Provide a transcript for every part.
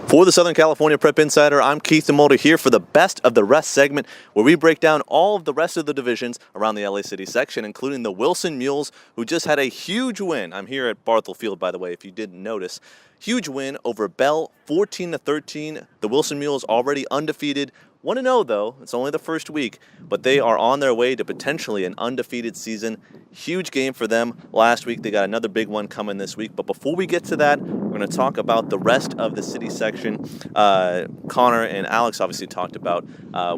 For the Southern California Prep Insider, I'm Keith Demolder here for the Best of the Rest segment, where we break down all of the rest of the divisions around the LA City section, including the Wilson Mules, who just had a huge win. I'm here at Barthel Field, by the way, if you didn't notice. Huge win over Bell, 14-13. The Wilson Mules already undefeated. 1-0 though, it's only the first week, but they are on their way to potentially an undefeated season. Huge game for them last week. They got another big one coming this week. But before we get to that, we're going to talk about the rest of the city section. Connor and Alex obviously talked about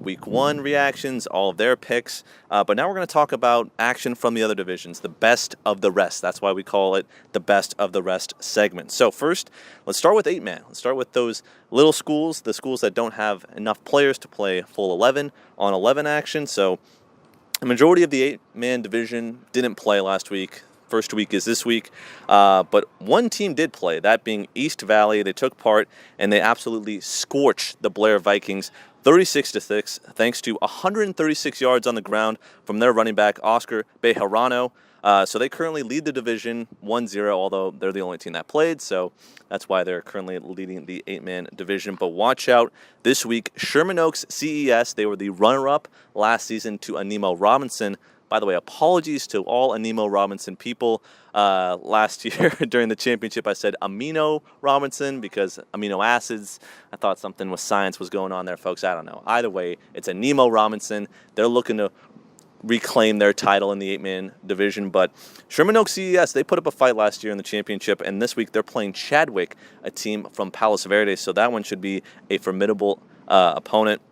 week one reactions, all of their picks. But now we're going to talk about action from the other divisions, the best of the rest. That's why we call it the best of the rest segment. So first, let's start with 8-man. Let's start with those little schools, the schools that don't have enough players to play full 11 on 11 action. So the majority of the 8-man division didn't play last week. First week is this week. But one team did play, that being East Valley. They took part, and they absolutely scorched the Blair Vikings 36-6, thanks to 136 yards on the ground from their running back, Oscar Bejarano. So they currently lead the division 1-0, although they're the only team that played, so that's why they're currently leading the 8-man division. But watch out this week, Sherman Oaks CES, they were the runner-up last season to Anemo Robinson. By the way, apologies to all Anemo Robinson people. Last year during the championship, I said amino Robinson because amino acids. I thought something with science was going on there, folks. I don't know. Either way, it's Anemo Robinson. They're looking to reclaim their title in the 8-man division. But Sherman Oaks CES, they put up a fight last year in the championship, and this week they're playing Chadwick, a team from Palos Verdes. So that one should be a formidable opponent.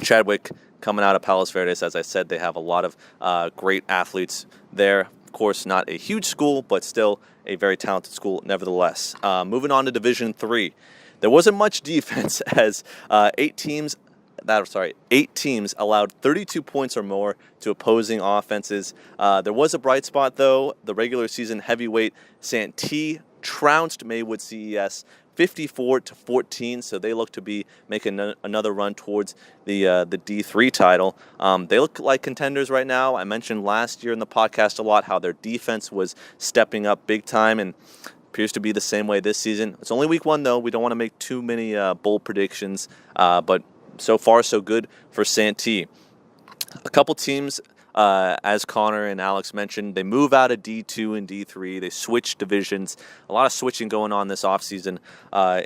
Chadwick coming out of Palos Verdes, as I said, they have a lot of great athletes there. Of course, not a huge school, but still a very talented school nevertheless. Moving on to Division 3. There wasn't much defense as 8 teams allowed 32 points or more to opposing offenses. There was a bright spot, though. The regular season heavyweight Santee trounced Maywood CES 54-14, so they look to be making another run towards the D3 title. They look like contenders right now. I mentioned last year in the podcast a lot how their defense was stepping up big time, and appears to be the same way this season. It's only week one, though. We don't want to make too many bold predictions, but so far so good for Santee. A couple teams, as Connor and Alex mentioned, they move out of D2 and D3. They switch divisions. A lot of switching going on this offseason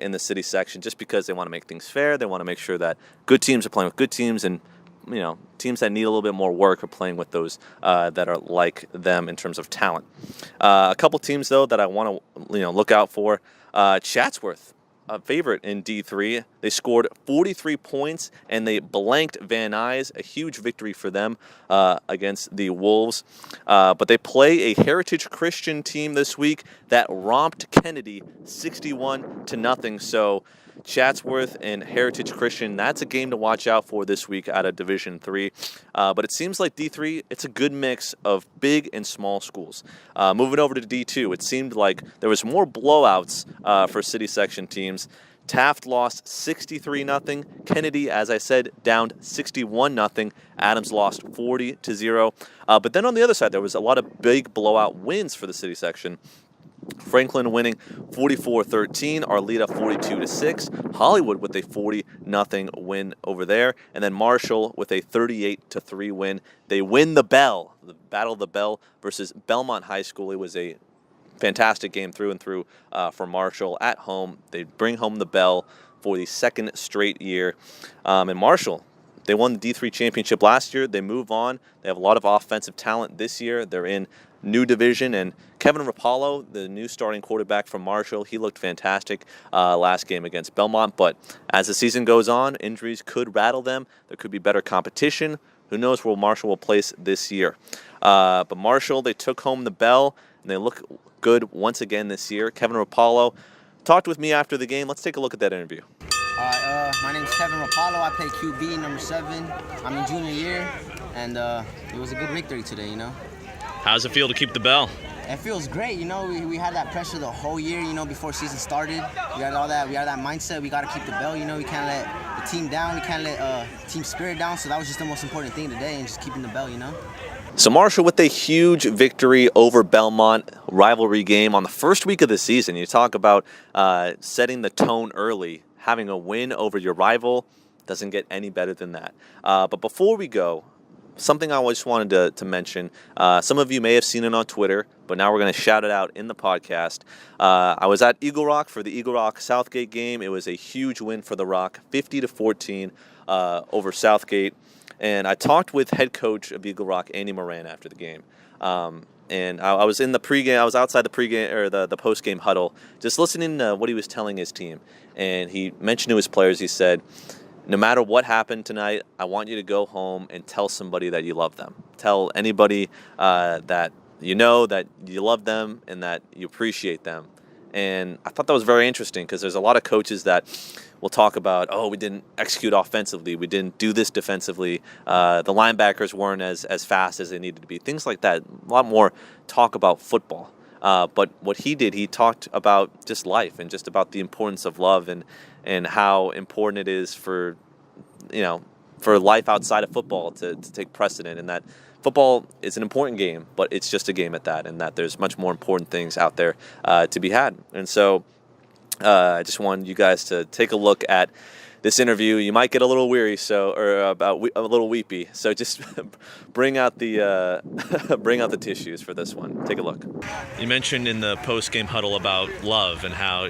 in the city section just because they want to make things fair. They want to make sure that good teams are playing with good teams, and teams that need a little bit more work are playing with those that are like them in terms of talent. A couple teams, though, that I want to look out for. Chatsworth, a favorite in D3. They scored 43 points, and they blanked Van Nuys, a huge victory for them against the Wolves. But they play a Heritage Christian team this week that romped Kennedy 61-0. So Chatsworth and Heritage Christian, that's a game to watch out for this week out of Division 3. But it seems like D3, it's a good mix of big and small schools. Moving over to D2, it seemed like there was more blowouts for city section teams. Taft lost 63-0. Kennedy, as I said, downed 61-0. Adams lost 40-0. But then on the other side, there was a lot of big blowout wins for the city section. Franklin winning 44-13, Arleta 42-6, Hollywood with a 40-0 win over there, and then Marshall with a 38-3 win. They win the Bell, the Battle of the Bell versus Belmont High School. It was a fantastic game through and through for Marshall at home. They bring home the Bell for the second straight year. And Marshall, they won the D3 championship last year. They move on. They have a lot of offensive talent this year. They're in new division, and Kevin Rapallo, the new starting quarterback from Marshall, he looked fantastic last game against Belmont. But as the season goes on, injuries could rattle them. There could be better competition. Who knows where Marshall will place this year. But Marshall, they took home the Bell, and they look good once again this year. Kevin Rapallo talked with me after the game. Let's take a look at that interview. My name's Kevin Rapallo. I play QB, number 7. I'm in junior year, and it was a good victory today, How does it feel to keep the Bell? It feels great, we had that pressure the whole year, before season started. We had that mindset, we got to keep the Bell, we can't let the team down, we can't let team spirit down, so that was just the most important thing today, and just keeping the Bell, So Marshall with a huge victory over Belmont, rivalry game on the first week of the season. You talk about setting the tone early. having a win over your rival doesn't get any better than that. But before we go, something I just wanted to mention. Some of you may have seen it on Twitter, but now we're going to shout it out in the podcast. I was at Eagle Rock for the Eagle Rock Southgate game. It was a huge win for the Rock, 50-14 over Southgate. And I talked with head coach of Eagle Rock, Andy Moran, after the game. And I was in the pregame. I was outside the pregame or the postgame huddle, just listening to what he was telling his team. And he mentioned to his players, he said, no matter what happened tonight, I want you to go home and tell somebody that you love them. Tell anybody that you know that you love them and that you appreciate them. And I thought that was very interesting because there's a lot of coaches that will talk about, oh, we didn't execute offensively, we didn't do this defensively, the linebackers weren't as fast as they needed to be, things like that. A lot more talk about football. But what he did, he talked about just life and just about the importance of love and how important it is for life outside of football to take precedent, and that football is an important game, but it's just a game at that, and that there's much more important things out there to be had. And so I just wanted you guys to take a look at this interview. You might get a little weary, a little weepy. So just bring out the tissues for this one. Take a look. You mentioned in the post-game huddle about love and how,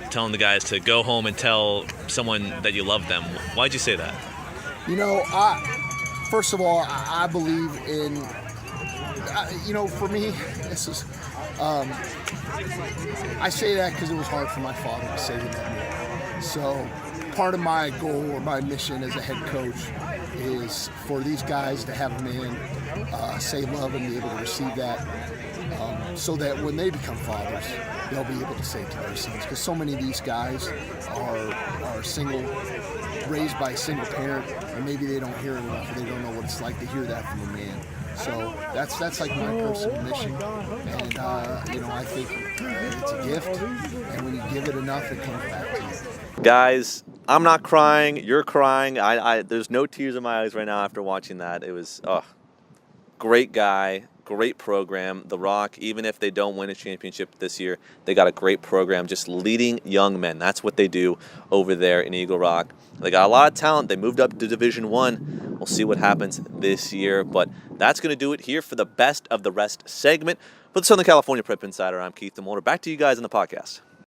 telling the guys to go home and tell someone that you love them. Why'd you say that? First of all, I believe in, for me, this is, I say that because it was hard for my father to say that. So part of my goal or my mission as a head coach is for these guys to have a man say love and be able to receive that, so that when they become fathers, they'll be able to say it to their sons. Because so many of these guys are single, raised by a single parent, and maybe they don't hear it enough, or they don't know what it's like to hear that from a man. So that's like my personal mission, and I think it's a gift, and when you give it enough, it comes back to you. Guys, I'm not crying. You're crying. There's no tears in my eyes right now after watching that. It was great guy, great program. The Rock, even if they don't win a championship this year, they got a great program just leading young men. That's what they do over there in Eagle Rock. They got a lot of talent. They moved up to Division I. We'll see what happens this year. But that's going to do it here for the Best of the Rest segment. For the Southern California Prep Insider, I'm Keith Demolder. Back to you guys in the podcast.